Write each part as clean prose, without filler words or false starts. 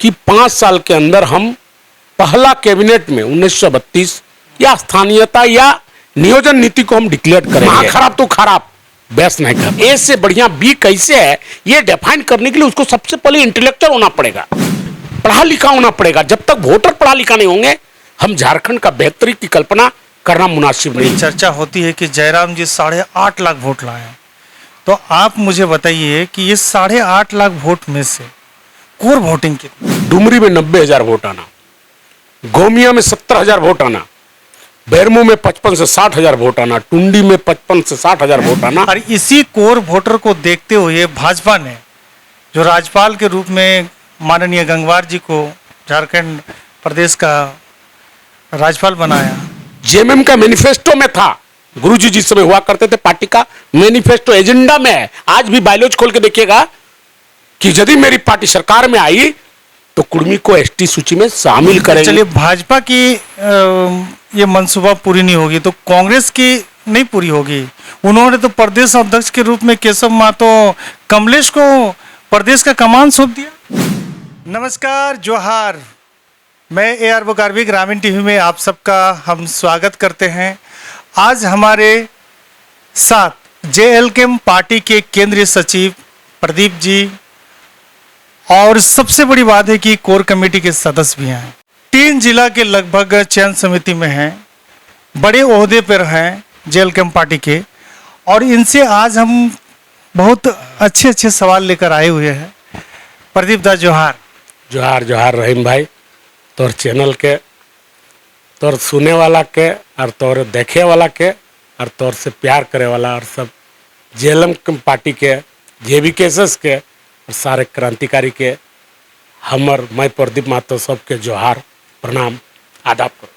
कि 5 साल के अंदर हम पहला कैबिनेट में 1932 या स्थानीयता या नियोजन नीति को हम डिक्लेयर करेंगे। खराब तो खराब, बेस्ट नहीं कर। ए से बढ़िया बी कैसे है ये डिफाइन करने के लिए उसको सबसे पहले इंटेलेक्चुअल होना पड़ेगा, पढ़ा लिखा होना पड़ेगा। जब तक वोटर पढ़ा लिखा नहीं होंगे हम झारखंड का बेहतरी की कल्पना करना मुनासिब नहीं। चर्चा होती है कि जयराम जी 8.5 लाख वोट लाए हैं, तो आप मुझे बताइए कि ये 8.5 लाख वोट में से कोर वोटिंग कितनी? डुमरी में 90,000 वोट आना, गोमिया में 70,000 वोट आना, बैरमू में 55 से 60,000 वोट आना, टुंडी में 55 से 60,000 वोट आना। और इसी कोर वोटर को देखते हुए भाजपा ने जो राज्यपाल के रूप में माननीय गंगवार जी को झारखंड प्रदेश का राज्यपाल बनाया। जेएमएम का मैनिफेस्टो में था, गुरुजी जिस समय हुआ करते थे पार्टी का मैनिफेस्टो एजेंडा में है। आज भी बायोलॉज खोल के देखिएगा कि यदि मेरी पार्टी सरकार में आई तो कुर्मी को एसटी सूची में शामिल करेंगे। चलिए, भाजपा की ये मंसूबा पूरी नहीं होगी तो कांग्रेस की नहीं पूरी होगी। उन्होंने तो प्रदेश अध्यक्ष के रूप में केशव महतो कमलेश को प्रदेश का कमान सौंप दिया। नमस्कार, जोहार। मैं AR बुकारवी ग्रामीण टीवी में आप सबका हम स्वागत करते हैं। आज हमारे साथ JLKM पार्टी के केंद्रीय सचिव प्रदीप जी और सबसे बड़ी बात है कि कोर कमेटी के सदस्य भी हैं। 3 जिला के लगभग चयन समिति में हैं, बड़े ओहदे पर हैं JLKM पार्टी के, और इनसे आज हम बहुत अच्छे अच्छे सवाल लेकर आए हुए हैं। प्रदीप दा, जोहार। जोहार जोहार रहीम भाई, तोर चैनल के, तोर सुने वाला के और तोर देखे वाला के और तोर से प्यार करे वाला और सब JLKM पार्टी के, JVKS के और सारे क्रांतिकारी के हमर मैं प्रदीप महतो सबके जोहार प्रणाम आदाब करो।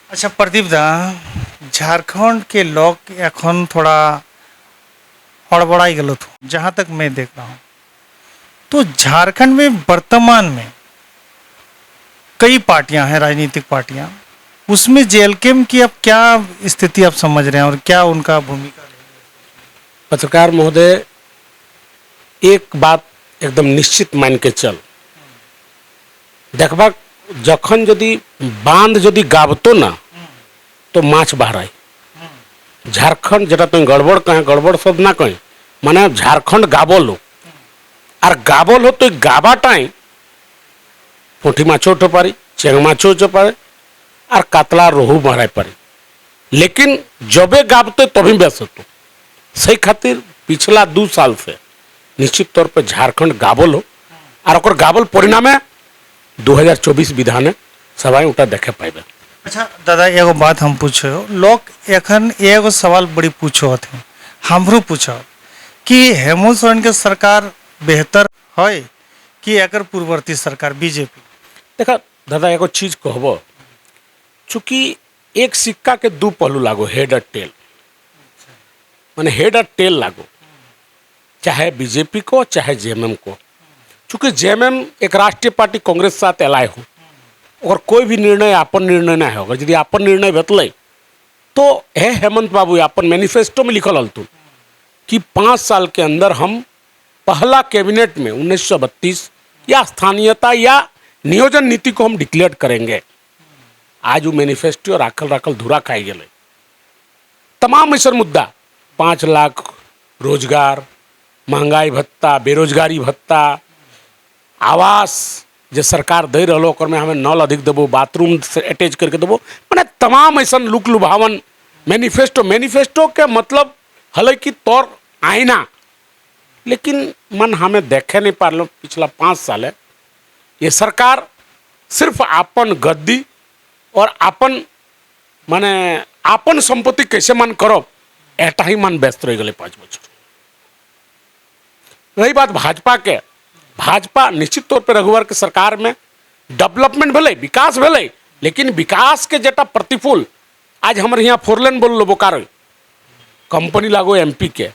अच्छा प्रदीप दा, झारखंड के लोग एखन थोड़ा हड़बड़ाई गलत हो, जहाँ तक मैं देख रहा हूँ। तो झारखंड में वर्तमान में कई पार्टियां हैं, राजनीतिक पार्टियां, उसमें JLKM की अब क्या स्थिति आप समझ रहे हैं और क्या उनका भूमिका है? पत्रकार महोदय, एक बात एकदम निश्चित मान के चल, देखबा जखन यदि बांध यदि गाबतो ना तो माछ बाहर आई। झारखंड जेटा तुम गड़बड़ कहें, गड़बड़ शब्द ना कहें, माने झारखंड गाबल हो और गाबल हो तो गाबाटाई पुठी माछो उठो पारी, चेंग माछो उठो पारे और कातला रोहू मारे पारी, लेकिन जबे गाबते तभी बेस होतो। सही खातिर पिछला 2 साल से निश्चित तौर पर झारखंड गाबल हो और ओकर गाबल परिणाम 2024 विधान सभा उठा देखे पाएबे। अच्छा दादा, एगो बात हम पूछो, लोग एखन एगो सवाल बड़ी पूछो थे, हमरो पूछो कि हेमंत सोरेन के सरकार बेहतर है कि एकर पूर्ववर्ती सरकार बीजेपी? देखा दादा, एगो चीज कहबो, चूंकि एक सिक्का के 2 पहलू लागो, हेड और टेल, माने हेड और टेल लागो, चाहे बीजेपी को चाहे JMM को। चूंकि JMM एक राष्ट्रीय पार्टी कांग्रेस साथ एलाय हो और कोई भी निर्णय अपन निर्णय ना होगा। यदि अपन निर्णय भेटल तो हे हेमंत बाबू अपन मैनिफेस्टो में लिखल हलतुन कि 5 साल के अंदर हम पहला कैबिनेट में 1932 या स्थानीयता या नियोजन नीति को हम डिक्लेयर करेंगे। आज वो मैनिफेस्टो राखल राखल धूरा खाई गए। तमाम ऐसा मुद्दा, 5 लाख रोजगार, महंगाई भत्ता, बेरोजगारी भत्ता, आवास जो सरकार दे रहा ओकर में हमें नल अधिक देवो, बाथरूम से अटैच करके देवो, मैंने तमाम ऐसा लुक लुभावन मैनिफेस्टो के मतलब हल कि तौर आईना, लेकिन मन हमें देखे नहीं पा लो। पिछला 5 साल है ये सरकार सिर्फ आपन गद्दी और आपन माने आपन संपत्ति कैसे मन करो एटा ही मन व्यस्त रह गए 5 बछर। रही बात भाजपा के, भाजपा निश्चित तौर पर रघुवर के सरकार में डेवलपमेंट भले, विकास भले, लेकिन विकास के जेटा प्रतिफल आज हमारे यहाँ 4 लेन बोल लो बोकारो कंपनी लागो MP के,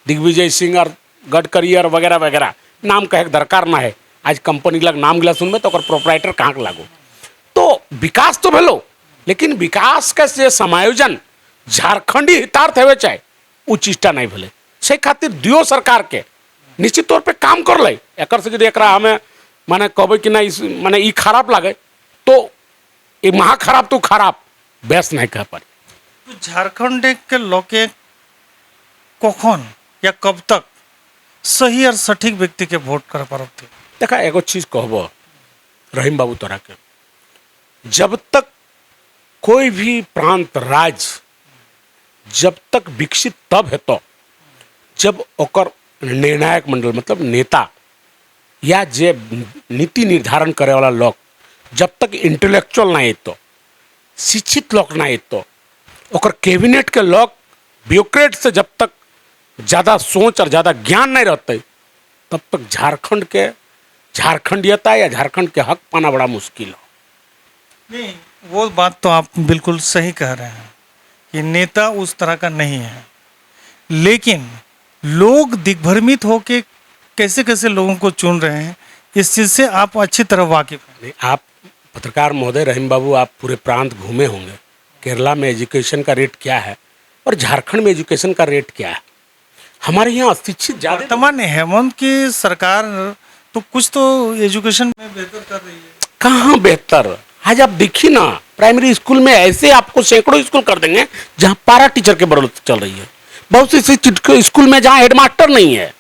दिग्विजय सिंह और गडकरी और वगैरह वगैरह, नाम कहे दरकार ना है। आज कंपनी लग नाम गिला सुनबे तो प्रोपराइटर कहाँ के लागो। तो विकास तो भेलो, लेकिन विकास का से समायोजन झारखंडी हितार्थ है चाहे वो चीजटा नहीं भले। से खातिर दियो सरकार के निश्चित तौर पे काम कर ले। एकर से यदि एकरा हमें माने कहबे कि ना इस माने ई खराब लगे तो ये महा खराब तो खराब बेस नहीं कह पारे। तो झारखंड के लोके कखन या कब तक सही और सटीक व्यक्ति के वोट कर पारते? देखा एगो चीज कहब रहीम बाबू तोरा के, जब तक कोई भी प्रांत राज्य जब तक विकसित तब है तो जब ओकर निर्णायक मंडल मतलब नेता या जे नीति निर्धारण करे वाला लोग जब तक इंटेलेक्चुअल नहीं तो शिक्षित लोग नहीं तो ओकर कैबिनेट के लोग ब्यूरोक्रेट से जब तक ज़्यादा सोच और ज़्यादा ज्ञान नहीं रहते तब तक झारखंड के झारखंडियता या झारखंड के हक पाना बड़ा मुश्किल हो। नहीं, वो बात तो आप बिल्कुल सही कह रहे हैं कि नेता उस तरह का नहीं है, लेकिन लोग दिग्भ्रमित होके कैसे कैसे लोगों को चुन रहे हैं इस चीज़ से आप अच्छी तरह वाकिफ हैं। नहीं, आप पत्रकार महोदय रहीम बाबू आप पूरे प्रांत घूमे होंगे, केरला में एजुकेशन का रेट क्या है और झारखंड में एजुकेशन का रेट क्या है। हमारे यहाँ अशिक्षित ज़्यादा वर्तमान हेमंत की सरकार तो कुछ तो एजुकेशन में बेहतर कर रही है। कहाँ बेहतर, आज आप देखिए ना प्राइमरी स्कूल में ऐसे आपको सैकड़ों स्कूल कर देंगे जहाँ पारा टीचर के बदौलत चल रही है। बहुत ऐसे स्कूल में जहाँ हेडमास्टर नहीं है,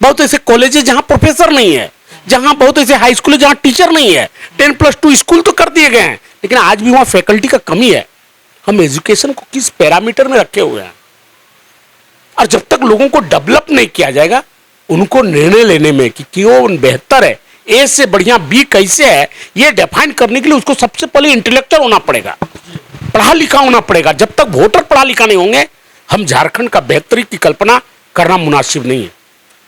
बहुत ऐसे कॉलेज जहाँ प्रोफेसर नहीं है, जहाँ बहुत ऐसे हाई स्कूल जहाँ टीचर नहीं है। 10+2 स्कूल तो कर दिए गए हैं लेकिन आज भी वहाँ फैकल्टी का कमी है। हम एजुकेशन को किस पैरामीटर में रखे हुए हैं और जब तक लोगों को डेवलप नहीं किया जाएगा उनको निर्णय लेने में कि क्यों बेहतर है, ए से बढ़िया बी कैसे है, ये डिफाइन करने के लिए उसको सबसे पहले इंटेलेक्चुअल होना पड़ेगा, पढ़ा लिखा होना पड़ेगा। जब तक वोटर पढ़ा लिखा नहीं होंगे हम झारखंड का बेहतरी की कल्पना करना मुनासिब नहीं है।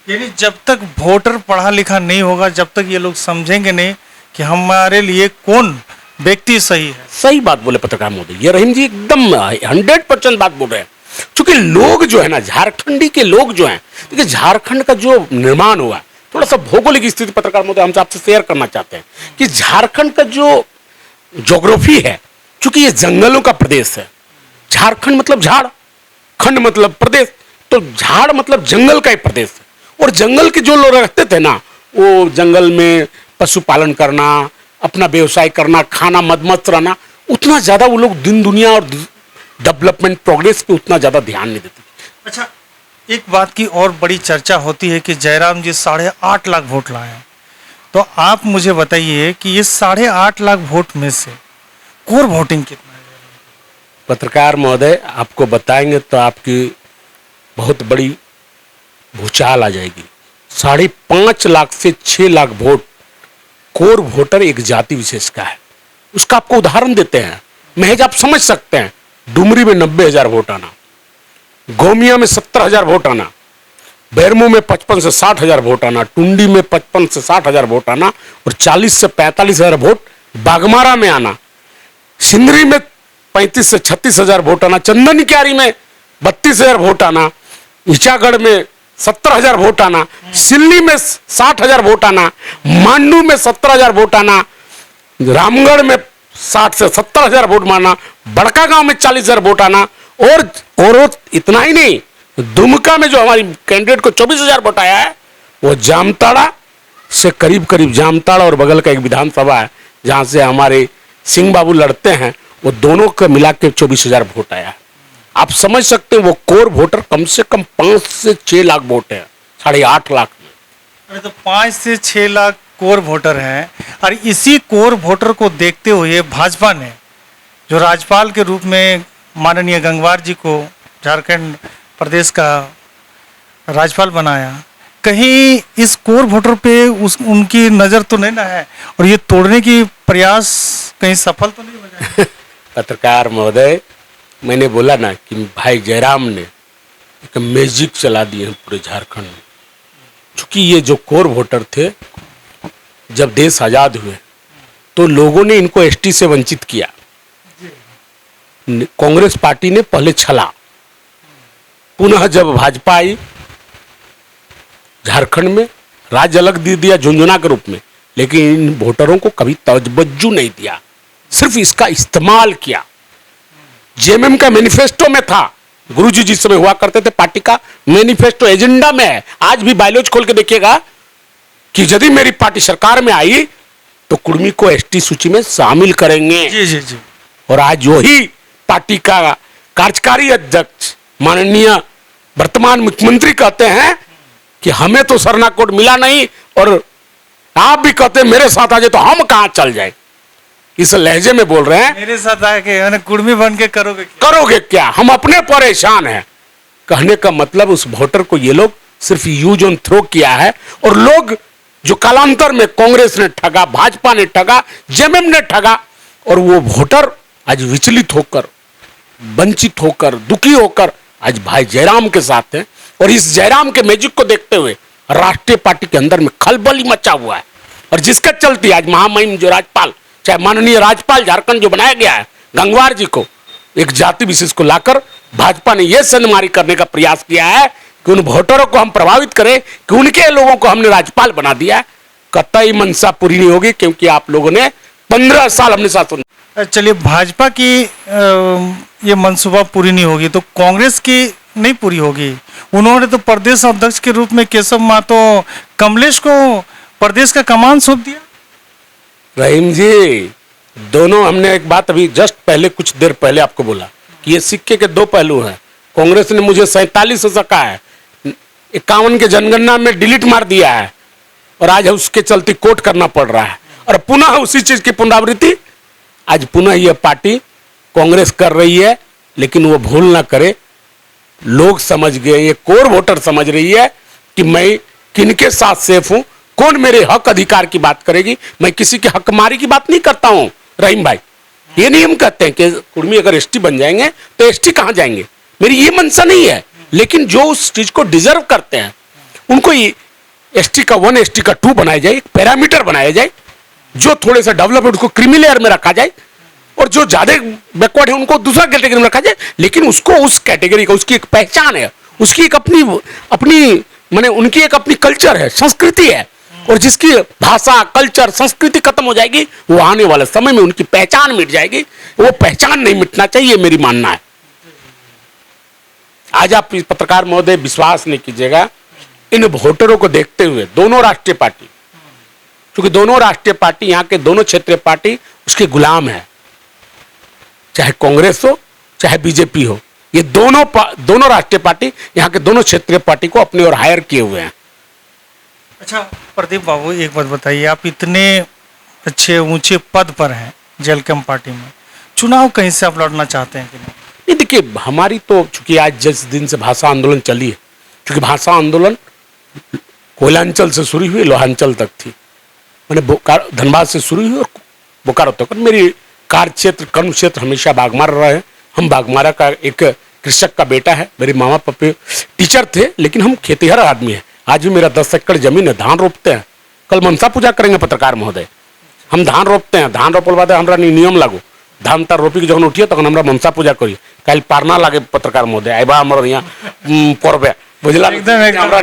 यानी जब तक वोटर पढ़ा लिखा नहीं होगा, जब तक ये लोग समझेंगे नहीं कि हमारे लिए कौन व्यक्ति सही है। सही बात बोले पत्रकार महोदय, ये रहीम जी एकदम 100% बात बोल रहे हैं। क्योंकि लोग जो है ना, झारखंडी के लोग जो हैं, देखिए झारखंड का जो निर्माण हुआ, थोड़ा सा भौगोलिक स्थिति पत्रकार महोदय हम आपसे शेयर करना चाहते हैं कि झारखंड का जो ज्योग्राफी है, चूंकि ये जंगलों का प्रदेश है, झारखंड मतलब झाड़, खंड मतलब प्रदेश, तो झाड़ मतलब जंगल का ही प्रदेश है। और जंगल के जो लोग रहते थे ना, वो जंगल में पशुपालन करना, अपना व्यवसाय करना, खाना मदमस्त रहना, उतना ज़्यादा वो लोग दिन दुनिया और डेवलपमेंट प्रोग्रेस पे उतना ज़्यादा ध्यान नहीं देते। अच्छा, एक बात की और बड़ी चर्चा होती है कि जयराम जी 8.5 लाख वोट लाए हैं, तो आप मुझे बताइए कि ये 8.5 लाख वोट में से कोर वोटिंग कितना है? पत्रकार महोदय आपको बताएंगे तो आपकी बहुत बड़ी भूचाल आ जाएगी। 5.5 लाख से 6 लाख वोट कोर वोटर एक जाति विशेष का है। उसका आपको उदाहरण देते हैं, महज आप समझ सकते हैं। डुमरी में 90,000 वोट आना, गोमिया में 70,000 वोट आना, बैरमो में 55 से 60,000 वोट आना, टुंडी में 55 से 60,000 वोट आना और 40 से 45,000 वोट बागमारा में आना, सिंदरी में 35 से 36,000 वोट आना, चंदन क्यारी में 32,000 वोट आना, ईचागढ़ में 70,000 वोट आना, सिल्ली में 60,000 वोट आना, मांडू में 70,000 वोट आना, रामगढ़ में 60 से 70,000 वोट माना, बड़का गांव में 40,000 वोट आना और इतना ही नहीं, दुमका में जो हमारी कैंडिडेट को 24,000 वोट आया है, वो जामताड़ा से करीब करीब जामताड़ा और बगल का एक विधानसभा है जहां से हमारे सिंह बाबू लड़ते हैं, वो दोनों का मिला के 24,000 वोट आया है। आप समझ सकते हैं वो कोर वोटर कम से कम 5 से 6 लाख वोट है 8.5 लाख में। अरे तो 5 से 6 लाख कोर वोटर हैं और इसी कोर वोटर को देखते हुए भाजपा ने जो राज्यपाल के रूप में माननीय गंगवार जी को झारखंड प्रदेश का राज्यपाल बनाया, कहीं इस कोर वोटर पे उनकी नज़र तो नहीं ना है और ये तोड़ने की प्रयास कहीं सफल तो नहीं हो जाए? पत्रकार महोदय, मैंने बोला ना कि भाई जयराम ने एक मैजिक चला दिए हैं पूरे झारखंड में। चूंकि ये जो कोर वोटर थे, जब देश आज़ाद हुए तो लोगों ने इनको एसटी से वंचित किया। कांग्रेस पार्टी ने पहले छला, पुनः जब भाजपा आई झारखंड में, राज्य अलग दे दिया झुंझुना के रूप में, लेकिन इन वोटरों को कभी तवज्जो नहीं दिया, सिर्फ इसका इस्तेमाल किया। जेएमएम का मैनिफेस्टो में था, गुरुजी जिस समय हुआ करते थे पार्टी का मैनिफेस्टो एजेंडा में है। आज भी बायोलॉज खोल के देखिएगा, कि यदि मेरी पार्टी सरकार में आई तो कुर्मी को एसटी सूची में शामिल करेंगे। जी जी जी। और आज वही पार्टी का कार्यकारी अध्यक्ष माननीय वर्तमान मुख्यमंत्री कहते हैं कि हमें तो सरना कोड मिला नहीं और आप भी कहते हैं मेरे साथ आ जाए, तो हम कहां चल जाए। इस लहजे में बोल रहे हैं, मेरे साथ आके कुर्मी बन के करोगे क्या? करोगे क्या, हम अपने परेशान हैं। कहने का मतलब उस वोटर को ये लोग सिर्फ यूज ऑन थ्रो किया है। और लोग जो कालांतर में कांग्रेस ने ठगा, भाजपा ने ठगा, जेएमएम ने ठगा, और वो वोटर आज विचलित होकर, वंचित होकर, दुखी होकर आज भाई जयराम के साथ हैं। और इस जयराम के मैजिक को देखते हुए राष्ट्रीय पार्टी के अंदर में खलबली मचा हुआ है। और जिसका चलती आज महामहिम जो राज्यपाल, चाहे माननीय राज्यपाल झारखंड जो बनाया गया है गंगवार जी को, एक जाति विशेष को लाकर भाजपा ने यह सनमारी करने का प्रयास किया है कि उन वोटरों को हम प्रभावित करें कि उनके लोगों को हमने राज्यपाल बना दिया। कतई मंशा पूरी नहीं होगी, क्योंकि आप लोगों ने 15 साल हमने साथ सुना। चलिए, भाजपा की ये मंसूबा पूरी नहीं होगी तो कांग्रेस की नहीं पूरी होगी। उन्होंने तो प्रदेश अध्यक्ष के रूप में केशव महतो कमलेश को प्रदेश का कमान सौंप दिया। रहीम जी, दोनों, हमने एक बात अभी जस्ट पहले, कुछ देर पहले आपको बोला कि ये सिक्के के दो पहलू हैं। कांग्रेस ने मुझे 47 से सका है, 51 के जनगणना में डिलीट मार दिया है, और आज उसके चलते कोर्ट करना पड़ रहा है। और पुनः उसी चीज की पुनरावृत्ति आज पुनः यह पार्टी कांग्रेस कर रही है। लेकिन वो भूल ना करे, लोग समझ गए, ये कोर वोटर समझ रही है कि मैं किनके साथ सेफ हूं, कौन मेरे हक अधिकार की बात करेगी। मैं किसी के हकमारी की बात नहीं करता हूं रहीम भाई। ये नहीं हम कहते हैं कि कुर्मी अगर एसटी बन जाएंगे तो एसटी कहां जाएंगे, मेरी ये मंशा नहीं है। लेकिन जो उस चीज को डिजर्व करते हैं उनको एसटी का 1, एसटी का 2 बनाया जाए, एक पैरामीटर बनाया जाए। जो थोड़े से डेवलप्ड उसको क्रीमी लेयर में रखा जाए, और जो ज्यादा बैकवर्ड है उनको दूसरा कैटेगरी में रखा जाए। लेकिन उसको उस कैटेगरी का, उसकी एक पहचान है, उसकी एक अपनी माने उनकी एक अपनी कल्चर है, संस्कृति है। और जिसकी भाषा, कल्चर, संस्कृति खत्म हो जाएगी, वो आने वाले समय में उनकी पहचान मिट जाएगी। वो पहचान नहीं मिटना चाहिए, मेरी मानना है। आज आप पत्रकार महोदय विश्वास नहीं कीजिएगा, इन वोटरों को देखते हुए दोनों राष्ट्रीय पार्टी, क्योंकि दोनों राष्ट्रीय पार्टी, यहाँ के दोनों क्षेत्रीय पार्टी उसके गुलाम है, चाहे कांग्रेस हो चाहे बीजेपी हो। ये दोनों राष्ट्रीय पार्टी यहाँ के दोनों क्षेत्रीय पार्टी को अपने ओर हायर किए हुए हैं। अच्छा प्रदीप बाबू, एक बात बताइए, आप इतने अच्छे ऊंचे पद पर हैं जेलकम पार्टी में, चुनाव कहीं से आप लड़ना चाहते हैं कि नहीं? ये देखिए, हमारी तो चूंकि आज जिस दिन से भाषा आंदोलन चली है, क्योंकि भाषा आंदोलन कोयलांचल से शुरू हुई, लोहांचल तक थी, मैंने धनबाद से शुरू हुई और बोकारो तक। मेरी कार्य क्षेत्र, कर्म क्षेत्र हमेशा बागमारा रहा है। हम बागमारा का एक कृषक का बेटा है, मेरे मामा पापा टीचर थे, लेकिन हम खेतीहर आदमी हैं। आज भी मेरा 10 एकड़ जमीन है, धान रोपते हैं। कल मनसा पूजा करेंगे पत्रकार महोदय, हम धान रोपते हैं। धान रोपल बाद हमरा नियम लागू, धान तार रोपी के जखन उठिए तखन हमरा मनसा पूजा करिए। कल पारना लागे पत्रकार महोदय, आइबा हमर यहाँ पर्व बुझला, हमरा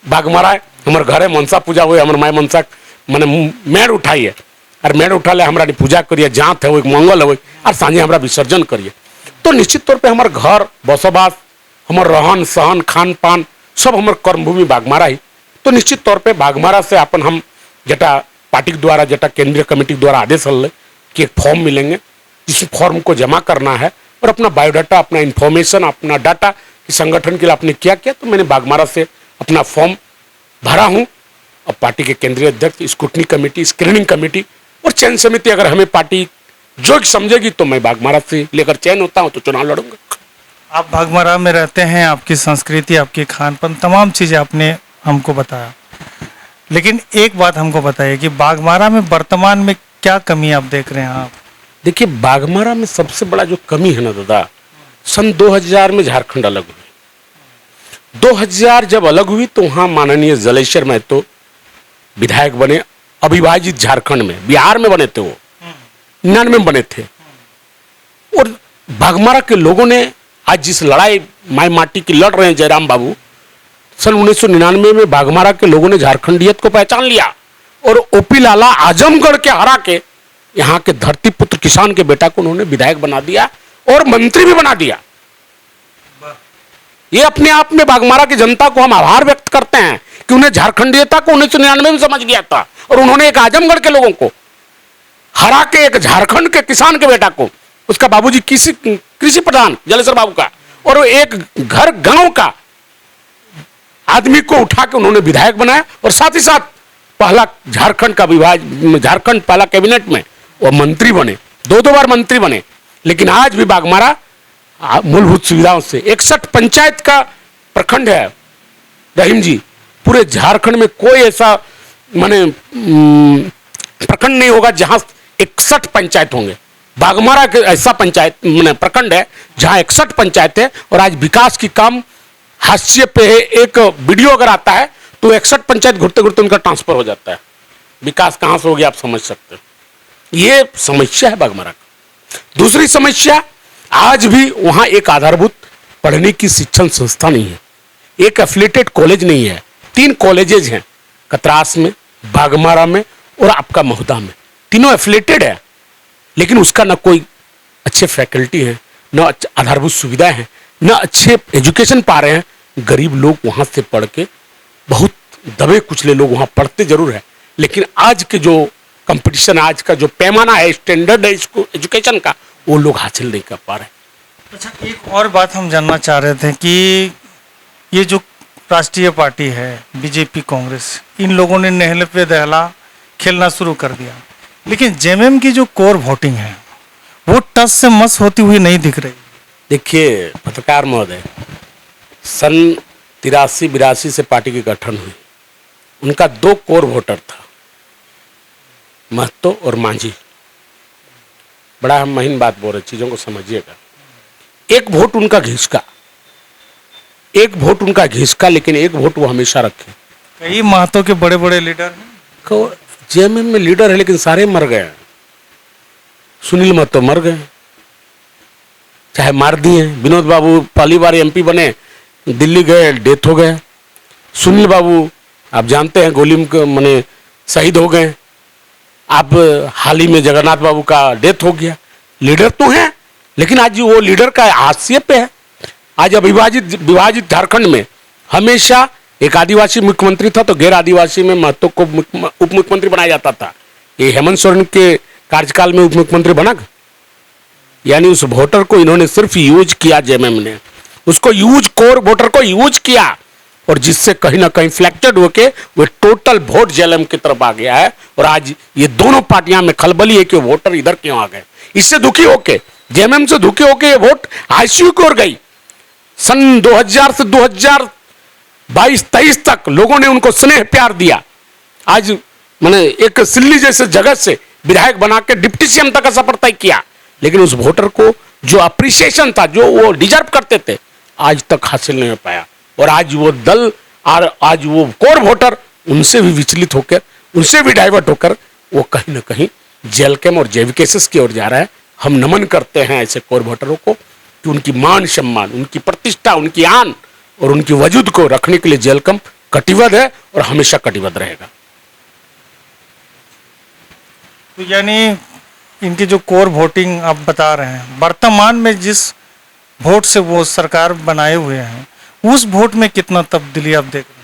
बागमारा हमर घरे मनसा पूजा हुए, हमर माय मनसा माने मेड़ उठाइए, और मेड़ उठा ले हमरा पूजा करिए, जात है वो मंगल है, और सांझे हमरा विसर्जन करिए। तो निश्चित तौर पे हमार घर बसवास, हमार रहन सहन, खान पान सब हमार कर्मभूमि बागमारा ही। तो निश्चित तौर पे बागमारा से अपन हम जटा पार्टी द्वारा, जटा केंद्रीय कमेटी द्वारा आदेश हल कि एक फॉर्म मिलेंगे, इस फॉर्म को जमा करना है और अपना बायोडाटा, अपना इंफॉर्मेशन, अपना डाटा कि संगठन के लिए आपने क्या किया। तो मैंने बागमारा से अपना फॉर्म भरा हूँ। अब पार्टी के केंद्रीय अध्यक्ष, स्क्रूटनी कमेटी, स्क्रीनिंग कमेटी और चयन समिति, अगर हमें पार्टी जो समझेगी तो मैं बागमारा से लेकर चयन होता हूँ तो चुनाव लड़ूंगा। आप बागमारा में रहते हैं, आपकी संस्कृति, आपकी खान पान, तमाम चीज़ें आपने हमको बताया, लेकिन एक बात हमको बताइए कि बागमारा में वर्तमान में क्या कमी आप देख रहे हैं? आप देखिए, बागमारा में सबसे बड़ा जो कमी है ना दादा, सन 2000 में झारखंड अलग हुई। 2000 जब अलग हुई तो वहाँ माननीय जलेश्वर महतो विधायक बने, अविभाजित झारखंड में, बिहार में बने थे, वो 99 में बने थे। और बागमारा के लोगों ने आज जिस लड़ाई माई माटी की लड़ रहे हैं जयराम बाबू, सन 1999 में बागमारा के लोगों ने झारखंडियत को पहचान लिया और ओपी लाला आजमगढ़ के हरा के यहाँ के धरती पुत्र किसान के बेटा को उन्होंने विधायक बना दिया और मंत्री भी बना दिया। ये अपने आप में बागमारा की जनता को हम आभार व्यक्त करते हैं कि उन्हें झारखंडीयता को 1999 में समझ गया था, और उन्होंने एक आजमगढ़ के लोगों को हरा के, एक झारखंड के किसान के बेटा को, उसका बाबूजी कृषि प्रधान जलेश्वर बाबू का, और वो एक घर गांव का आदमी को उठा के उन्होंने विधायक बनाया, और साथ ही साथ पहला झारखंड का झारखंड पहला कैबिनेट में वो मंत्री बने, 2 बार मंत्री बने। लेकिन आज भी बाघमारा मूलभूत सुविधाओं से 61 पंचायत का प्रखंड है रहीम जी। पूरे झारखंड में कोई ऐसा माने प्रखंड नहीं होगा जहां 61 पंचायत होंगे। बाघमारा के ऐसा पंचायत माने प्रखंड है जहां 61 पंचायत है, और आज विकास की काम हाशिए पे है। एक वीडियो अगर आता है तो 61 पंचायत घुरते घुरते उनका ट्रांसफर हो जाता है। विकास कहां से हो गया आप समझ सकते हो। ये समस्या है बाघमारा का। दूसरी समस्या, आज भी वहां एक आधारभूत पढ़ने की शिक्षण संस्था नहीं है, एक एफिलिएटेड कॉलेज नहीं है। 3 कॉलेजेज हैं, कतरास में, बाघमारा में और आपका महुदा में। तीनों एफिलिएटेड है, लेकिन उसका ना कोई अच्छे फैकल्टी हैं, ना आधारभूत सुविधाएं हैं, ना अच्छे एजुकेशन पा रहे हैं। गरीब लोग वहां से पढ़ के, बहुत दबे कुचले लोग वहां पढ़ते जरूर है, लेकिन आज के जो कंपटीशन, आज का जो पैमाना है, स्टैंडर्ड है इसको एजुकेशन का, वो लोग हासिल नहीं कर पा रहे। अच्छा, एक और बात हम जानना चाह रहे थे कि ये जो राष्ट्रीय पार्टी है बीजेपी कांग्रेस, इन लोगों ने नहले पे दहला खेलना शुरू कर दिया, लेकिन जेएमएम की जो कोर वोटिंग है वो टस से मस होती हुई नहीं दिख रही। देखिए पत्रकार महोदय, सन 83-82 से पार्टी की गठन हुई। उनका 2 कोर वोटर था, महतो और मांझी। बड़ा हम महीन बात बोल रहे, चीजों को समझिएगा। एक वोट उनका घिसका, लेकिन एक वोट वो हमेशा रखे। कई महतो के बड़े बड़े लीडर हैं, जेएमएम में लीडर है, लेकिन सारे मर गए। सुनील महतो मर गए, चाहे मार दिए। विनोद बाबू पहली बार एमपी बने, दिल्ली गए, डेथ हो गए। सुनील बाबू आप जानते हैं गोली में माने शहीद हो गए। अब हाल ही में जगन्नाथ बाबू का डेथ हो गया। लीडर तो हैं, लेकिन आज वो लीडर का हाशिए पे है। आज विभाजित झारखंड में हमेशा एक आदिवासी मुख्यमंत्री था, तो गैर आदिवासी में महतो को उप मुख्यमंत्री बनाया जाता था। ये हेमंत सोरेन के कार्यकाल में उप मुख्यमंत्री बना, यानी उस वोटर को इन्होंने सिर्फ यूज किया। जेएमएम ने उसको यूज, कोर वोटर को यूज किया, और जिससे कहीं ना कहीं फ्लैक्चर्ड होके वो टोटल वोट जेएमएम की तरफ आ गया है। और आज ये दोनों पार्टियां में खलबली है कि वोटर इधर क्यों आ गए। इससे दुखी होके, जेएमएम से दुखी होके ये वोट आईसीयू की ओर गई। सन 2000 से 2022-23 तक लोगों ने उनको स्नेह प्यार दिया। आज मैंने एक सिल्ली जैसे जगह से विधायक बना के डिप्टी सीएम तक का सफर तय किया, लेकिन उस वोटर को जो अप्रिसिएशन था, जो वो डिजर्व करते थे, आज तक हासिल नहीं हो पाया। और आज वो दल और आज वो कोर वोटर उनसे भी विचलित होकर, उनसे भी डाइवर्ट होकर वो कहीं ना कहीं जेल कैम और जेवी केसेस की ओर जा रहा है। हम नमन करते हैं ऐसे कोर वोटरों को कि उनकी मान सम्मान, उनकी प्रतिष्ठा, उनकी आन और उनकी वजूद को रखने के लिए जेल कैम कटिबद्ध है और हमेशा कटिबद्ध रहेगा। तो यानी इनकी जो कोर वोटिंग आप बता रहे हैं, वर्तमान में जिस वोट से वो सरकार बनाए हुए हैं, उस वोट में कितना तब्दीली आप देख रहे हैं?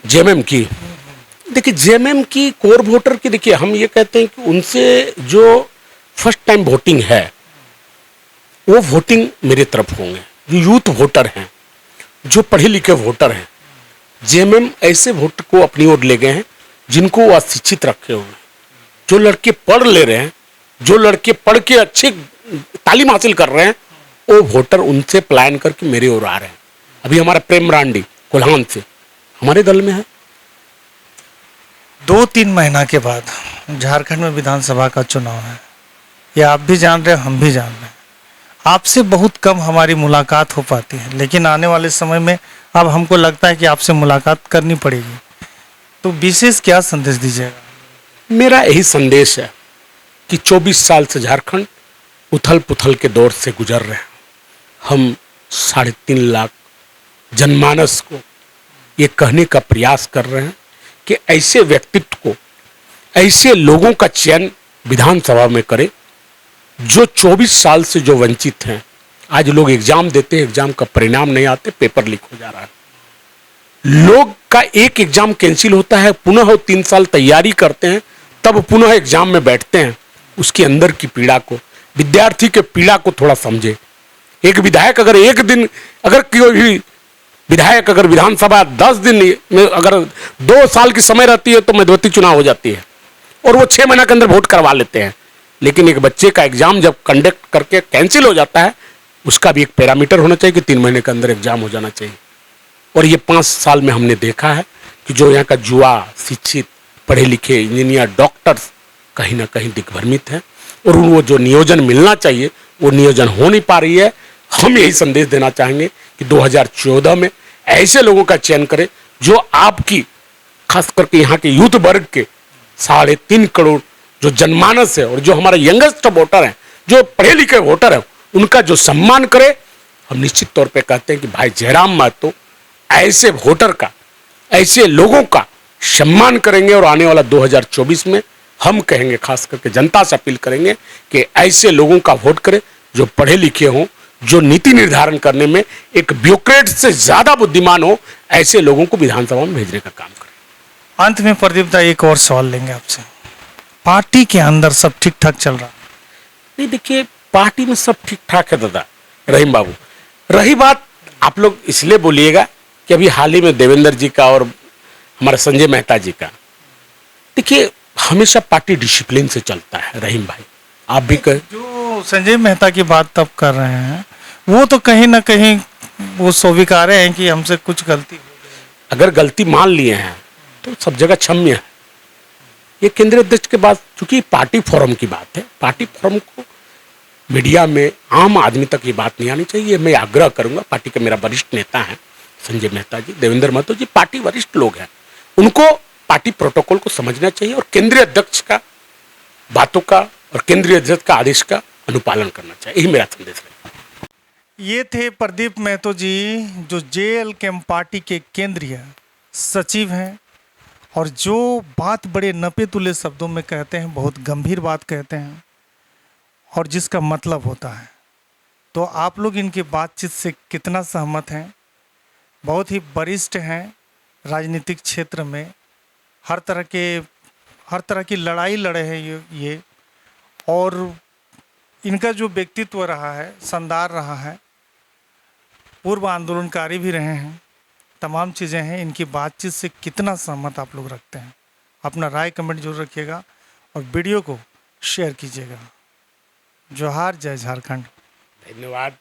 जेएमएम की, देखिए जेएमएम की कोर वोटर की, देखिए हम ये कहते हैं कि उनसे जो फर्स्ट टाइम वोटिंग है वो वोटिंग मेरे तरफ होंगे। जो यूथ वोटर हैं, जो पढ़े लिखे वोटर हैं, जेएमएम ऐसे वोट को अपनी ओर ले गए हैं जिनको वो अशिक्षित रखे हुए हैं। जो लड़के पढ़ ले रहे हैं, जो लड़के पढ़ के अच्छे तालीम हासिल कर रहे हैं, वो वोटर उनसे पलायन करके मेरे ओर आ रहे हैं। अभी हमारा प्रेम रांडी कोल्हान से हमारे दल में है। 2-3 महीना के बाद झारखंड में विधानसभा का चुनाव है, ये आप भी जान रहे हैं, हम भी जान रहे हैं। आपसे बहुत कम हमारी मुलाकात हो पाती है, लेकिन आने वाले समय में अब हमको लगता है कि आपसे मुलाकात करनी पड़ेगी। तो विशेष क्या संदेश दीजिएगा? मेरा यही संदेश है कि 24 साल से झारखंड उथल पुथल के दौर से गुजर रहे हैं। हम 3.5 लाख जनमानस को ये कहने का प्रयास कर रहे हैं कि ऐसे व्यक्तित्व को, ऐसे लोगों का चयन विधानसभा में करें जो 24 साल से जो वंचित हैं। आज लोग एग्जाम देते हैं, एग्जाम का परिणाम नहीं आते, पेपर लीक हो जा रहा है। लोग का एक एग्जाम कैंसिल होता है, पुनः वो 3 साल तैयारी करते हैं, तब पुनः एग्जाम में बैठते हैं। उसके अंदर की पीड़ा को, विद्यार्थी के पीड़ा को थोड़ा समझे। एक विधायक अगर एक दिन, अगर कोई भी विधायक अगर विधानसभा 10 दिन में, अगर 2 साल की समय रहती है तो मध्यवर्ती चुनाव हो जाती है और वो 6 महीना के अंदर वोट करवा लेते हैं। लेकिन एक बच्चे का एग्जाम जब कंडक्ट करके कैंसिल हो जाता है, उसका भी एक पैरामीटर होना चाहिए कि 3 महीने के अंदर एग्जाम हो जाना चाहिए। और ये 5 साल में हमने देखा है कि जो यहाँ का युवा शिक्षित पढ़े लिखे इंजीनियर डॉक्टर्स कहीं ना कहीं दिग्भ्रमित हैं और वो जो नियोजन मिलना चाहिए वो नियोजन हो नहीं पा रही है। हम यही संदेश देना चाहेंगे कि 2014 में ऐसे लोगों का चयन करें जो आपकी, खास करके यहाँ के यूथ वर्ग के 3.5 करोड़ जो जनमानस है और जो हमारा यंगेस्ट वोटर है, जो पढ़े लिखे वोटर है, उनका जो सम्मान करे। हम निश्चित तौर पे कहते हैं कि भाई जयराम महतो ऐसे वोटर का, ऐसे लोगों का सम्मान करेंगे और आने वाला 2024 में हम कहेंगे, खास करके जनता से अपील करेंगे कि ऐसे लोगों का वोट करें जो पढ़े लिखे हों, जो नीति निर्धारण करने में एक ब्यूरोक्रेट से ज्यादा बुद्धिमान हो, ऐसे लोगों को विधानसभा में भेजने का काम करें। अंत में प्रदीप दा एक और सवाल लेंगे आपसे। पार्टी के अंदर सब ठीक ठाक चल रहा है? नहीं, देखिए पार्टी में सब ठीक ठाक है दादा रहीम बाबू। रही बात, आप लोग इसलिए बोलिएगा कि अभी हाल ही में देवेंद्र जी का और हमारे संजय मेहता जी का, देखिए हमेशा पार्टी डिसिप्लिन से चलता है रहीम भाई। आप भी कह, जो संजय मेहता की बात तब कर रहे हैं, वो तो कहीं ना कहीं वो स्वीकार हैं कि हमसे कुछ गलती हो गई। अगर गलती मान लिए हैं तो सब जगह क्षम्य है। ये केंद्रीय अध्यक्ष के बाद, चूंकि पार्टी फोरम की बात है, पार्टी फोरम को मीडिया में आम आदमी तक ये बात नहीं आनी चाहिए। मैं आग्रह करूंगा, पार्टी के मेरा वरिष्ठ नेता है संजय मेहता जी, देवेंद्र महतो जी पार्टी वरिष्ठ लोग हैं, उनको पार्टी प्रोटोकॉल को समझना चाहिए और केंद्रीय अध्यक्ष का बातों का और केंद्रीय अध्यक्ष का आदेश का अनुपालन करना चाहिए। यही मेरा संदेश है। ये थे प्रदीप महतो जी, जो JLK पार्टी के केंद्रीय सचिव हैं और जो बात बड़े नपे तुले शब्दों में कहते हैं, बहुत गंभीर बात कहते हैं और जिसका मतलब होता है। तो आप लोग इनकी बातचीत से कितना सहमत हैं? बहुत ही वरिष्ठ हैं राजनीतिक क्षेत्र में, हर तरह की लड़ाई लड़े हैं ये और इनका जो व्यक्तित्व रहा है, शानदार रहा है, पूर्व आंदोलनकारी भी रहे हैं, तमाम चीज़ें हैं। इनकी बातचीत से कितना सहमत आप लोग रखते हैं? अपना राय कमेंट जरूर रखिएगा और वीडियो को शेयर कीजिएगा। जोहार, जय झारखंड। धन्यवाद।